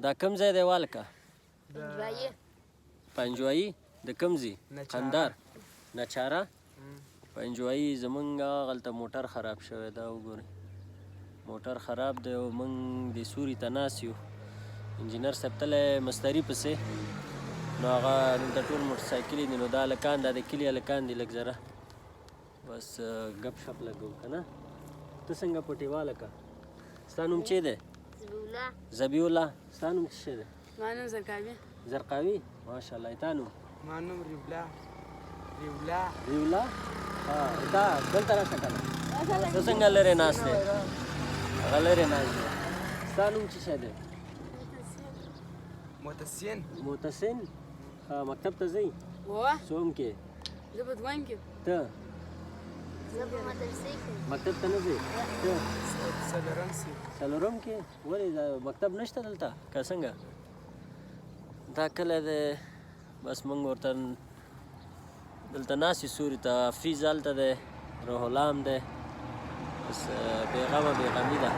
دا کوم ځای دی والکه؟ پنجوایي. پنجوایي د کوم ځای؟ قندهار. نچاره. پنجوایي زمونږ هغلته موټر خراب شوی دا وګورئ. موټر خراب دی او موږ د سوري ته ناست یو. انجینر صاحب تللی مستري پسې، نو هغه دلته ټول موټرسایکلې دي، نو دا هلکان دا د کلي هلکان دي لږ ذره بس ګپ شپ لګو که نه. ته څنګه پټې والکه؟ ستا نوم چې دی؟ ذبیح الله. ستا نوم څه شی دی؟ زما نوم زرقاوي. زرقاوي؟ ماشاءالله. تا نوم؟ زما نوم ریولا. ریولا؟ ها دا دلته راشه که نه. ته څنګه لرې ناست دی؟ هغه لرې ناست دی. ستا نوم څه شی دی؟ محتسن. ها مکتب ته ځئ؟ څوم کې؟ زه په دویم کې. ته؟ زه په مدرسې کې. مکتب ته نه ځې؟ ته؟ څلورم کې؟ ولې دا مکتب نشته دلته که څنګه؟ دا کلی دی بس موږ ورته دلته ناست یو سوري ته. حفیظ هلته دی، روح الله هم دی، بس بېغمه بېغمي ده.